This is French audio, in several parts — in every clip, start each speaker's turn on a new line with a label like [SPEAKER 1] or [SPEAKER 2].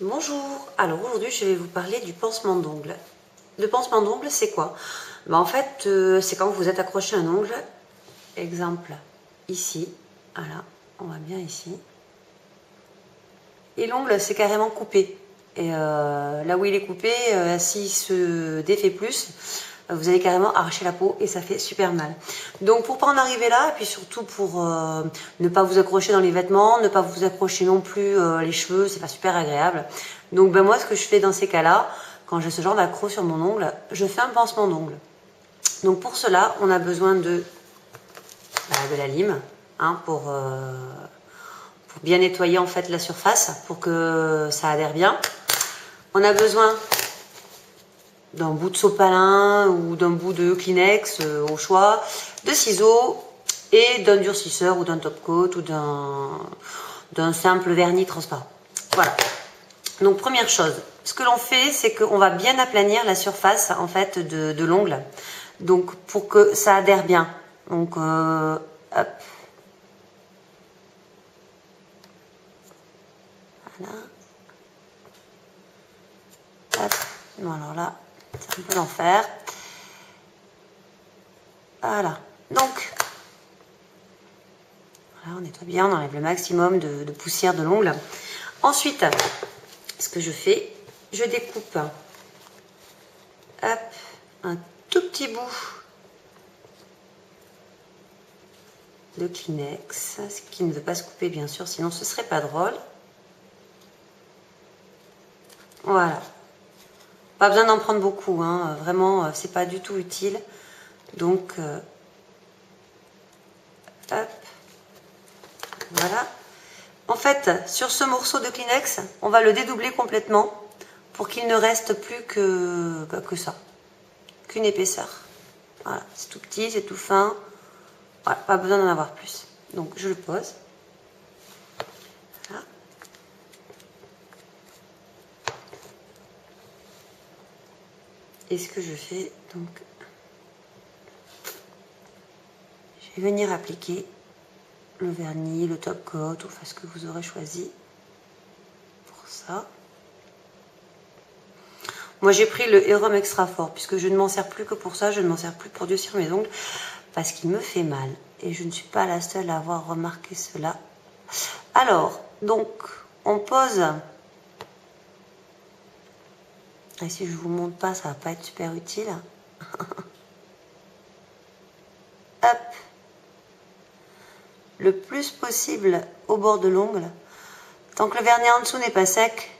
[SPEAKER 1] Bonjour, alors aujourd'hui je vais vous parler du pansement d'ongles. Le pansement d'ongles c'est quoi? En fait c'est quand vous êtes accroché à un ongle, exemple ici, voilà, on va bien ici. Et l'ongle c'est carrément coupé. Et là où il est coupé, s'il se défait plus, vous allez carrément arracher la peau et ça fait super mal. Donc pour pas en arriver là, et puis surtout pour ne pas vous accrocher dans les vêtements, ne pas vous accrocher non plus les cheveux, c'est pas super agréable. Donc moi ce que je fais dans ces cas-là, quand j'ai ce genre d'accroc sur mon ongle, je fais un pansement d'ongle. Donc pour cela, on a besoin de la lime hein, pour bien nettoyer en fait la surface, pour que ça adhère bien. On a besoin d'un bout de sopalin ou d'un bout de Kleenex au choix, de ciseaux et d'un durcisseur ou d'un top coat ou d'un simple vernis transparent. Voilà. Donc première chose, ce que l'on fait, c'est qu'on va bien aplanir la surface en fait de l'ongle. Donc pour que ça adhère bien. Donc hop. Voilà. Hop. Bon alors là, c'est un peu l'enfer. Voilà. Donc voilà, on nettoie bien, on enlève le maximum de poussière de l'ongle. Ensuite, ce que je fais, je découpe hop, un tout petit bout de Kleenex, ce qui ne veut pas se couper bien sûr, sinon ce serait pas drôle. Voilà. Pas besoin d'en prendre beaucoup, hein. Vraiment, c'est pas du tout utile. Donc, hop, voilà. En fait, sur ce morceau de Kleenex, on va le dédoubler complètement pour qu'il ne reste plus que ça, qu'une épaisseur. Voilà, c'est tout petit, c'est tout fin. Voilà, pas besoin d'en avoir plus. Donc, je le pose. Voilà. Et ce que je fais, donc, je vais venir appliquer le vernis, le top coat, ou enfin ce que vous aurez choisi pour ça. Moi j'ai pris le Hérum Extra Fort, puisque je ne m'en sers plus que pour ça, je ne m'en sers plus pour durcir mes ongles, parce qu'il me fait mal. Et je ne suis pas la seule à avoir remarqué cela. Alors, donc, on pose... Et si je vous montre pas, ça va pas être super utile. Hop, le plus possible au bord de l'ongle. Tant que le vernis en dessous n'est pas sec,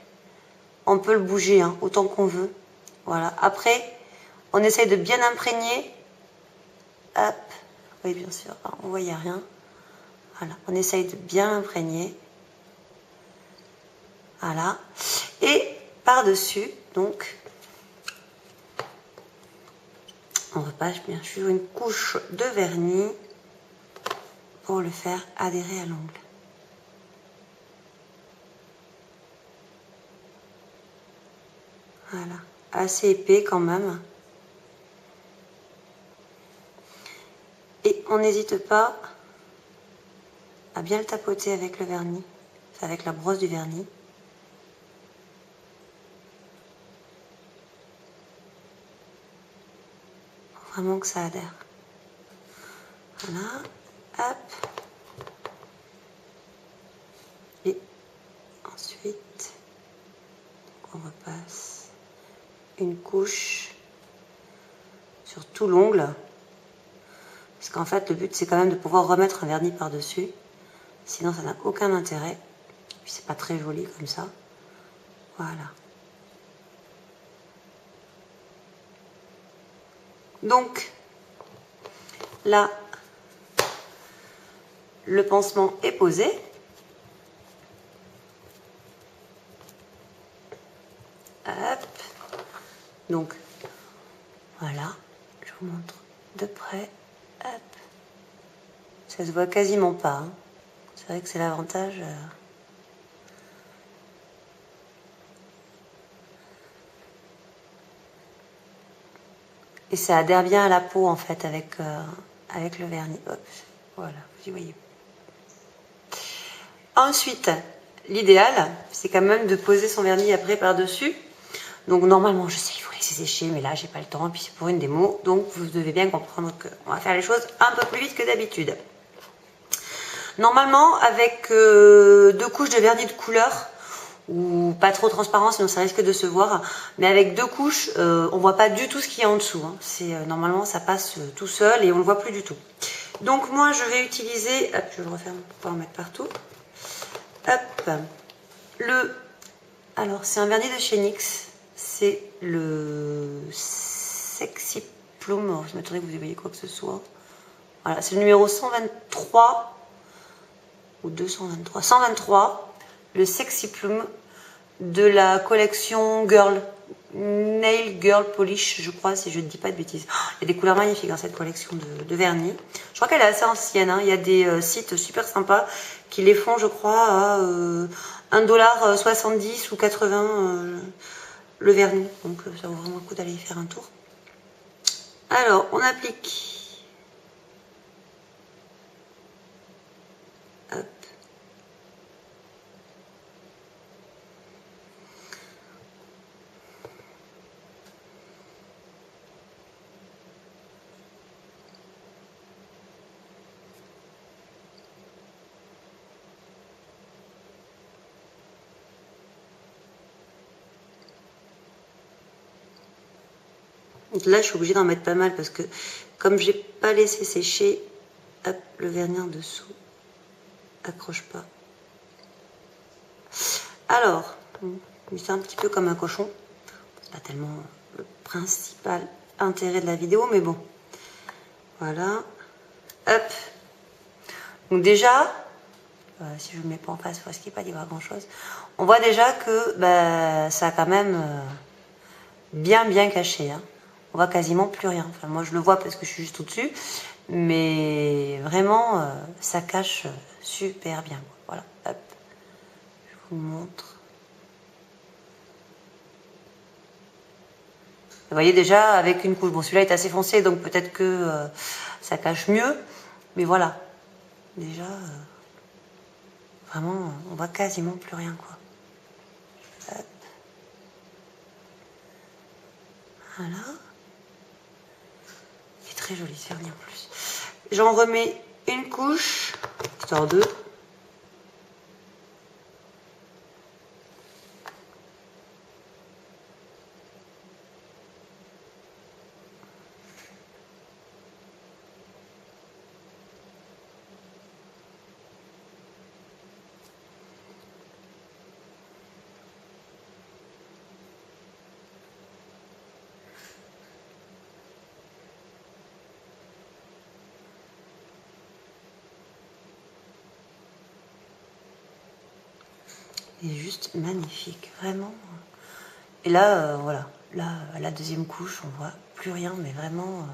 [SPEAKER 1] on peut le bouger hein, autant qu'on veut. Voilà. Après, on essaye de bien imprégner. Hop. Oui, bien sûr. On voit, il n'y a rien. Voilà. On essaye de bien imprégner. Voilà. Et par-dessus, donc, on repasse bien sûr une couche de vernis pour le faire adhérer à l'ongle. Voilà. Assez épais quand même. Et on n'hésite pas à bien le tapoter avec le vernis, avec la brosse du vernis. Pour vraiment que ça adhère. Voilà. Hop. Et ensuite, on repasse une couche sur tout l'ongle. Parce qu'en fait, le but, c'est quand même de pouvoir remettre un vernis par-dessus. Sinon, ça n'a aucun intérêt. Puis, c'est pas très joli comme ça. Voilà. Donc, là, le pansement est posé. Hop. Donc, voilà. Je vous montre de près. Hop. Ça se voit quasiment pas. Hein. C'est vrai que c'est l'avantage. Et ça adhère bien à la peau en fait avec le vernis. Hop. Voilà, vous y voyez. Ensuite, l'idéal, c'est quand même de poser son vernis après par-dessus. Donc normalement, je sais, il faut laisser sécher, mais là, j'ai pas le temps, et puis c'est pour une démo. Donc vous devez bien comprendre qu'on va faire les choses un peu plus vite que d'habitude. Normalement, avec 2 couches de vernis de couleur, ou pas trop transparent, sinon ça risque de se voir, mais avec 2 couches, on voit pas du tout ce qu'il y a en dessous. Hein. Normalement, ça passe tout seul et on le voit plus du tout. Donc moi, je vais utiliser, hop, je le referme pour pouvoir en mettre partout. Hop, alors c'est un vernis de chez NYX, c'est le Sexy Plume. Alors, je m'attendais que vous voyez quoi que ce soit. Voilà, c'est le numéro 123 ou 223, 123, le Sexy Plume de la collection Girl, Nail Girl Polish, je crois, si je ne dis pas de bêtises. Il y a des couleurs magnifiques dans cette collection de vernis. Je crois qu'elle est assez ancienne, hein. Il y a des sites super sympas qui les font, je crois, à 1,70 $ ou 80 le vernis. Donc ça vaut vraiment le coup d'aller y faire un tour. Alors, on applique. Hop. Là, je suis obligée d'en mettre pas mal parce que comme j'ai pas laissé sécher, hop, le vernis en dessous accroche pas. Alors, c'est un petit peu comme un cochon. C'est pas tellement le principal intérêt de la vidéo, mais bon. Voilà. Hop. Donc déjà, si je ne le mets pas en face, parce qu'il n'y a pas d'y voir grand chose. On voit déjà que ça a quand même bien caché. Hein. On voit quasiment plus rien. Enfin, moi je le vois parce que je suis juste au-dessus. Mais vraiment, ça cache super bien. Voilà, hop. Je vous montre. Vous voyez déjà avec une couche. Bon, celui-là est assez foncé, donc peut-être que ça cache mieux. Mais voilà. Déjà, vraiment, on voit quasiment plus rien, quoi. Hop. Voilà. Il est très joli ce vernis en plus. J'en remets une couche, histoire de. Il est juste magnifique, vraiment. Et là, voilà, là, à la deuxième couche, on voit plus rien, mais vraiment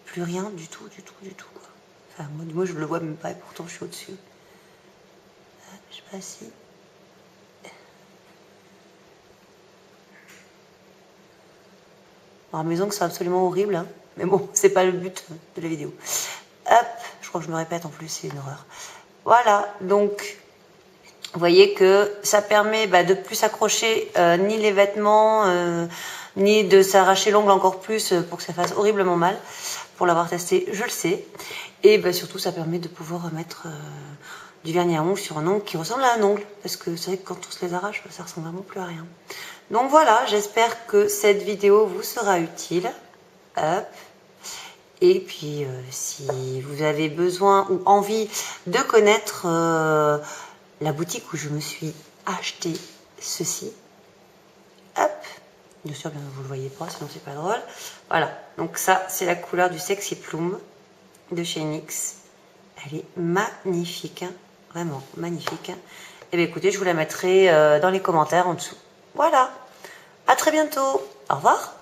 [SPEAKER 1] plus rien du tout, quoi. Enfin, moi, je le vois même pas, et pourtant, je suis au-dessus. Je sais pas si. Alors, maison que c'est absolument horrible, hein, mais bon, c'est pas le but de la vidéo. Hop, je crois que je me répète en plus, c'est une horreur. Voilà, donc. Vous voyez que ça permet de plus s'accrocher ni les vêtements, ni de s'arracher l'ongle encore plus pour que ça fasse horriblement mal. Pour l'avoir testé, je le sais. Et surtout, ça permet de pouvoir mettre du vernis à ongles sur un ongle qui ressemble à un ongle. Parce que c'est vrai que quand on se les arrache, ça ressemble vraiment plus à rien. Donc voilà, j'espère que cette vidéo vous sera utile. Hop. Et puis, si vous avez besoin ou envie de connaître la boutique où je me suis acheté ceci. Hop. Bien sûr, vous le voyez pas, sinon c'est pas drôle. Voilà. Donc ça, c'est la couleur du Sexy Plume de chez NYX. Elle est magnifique. Hein. Vraiment magnifique. Hein. Et bien écoutez, je vous la mettrai dans les commentaires en dessous. Voilà. À très bientôt. Au revoir.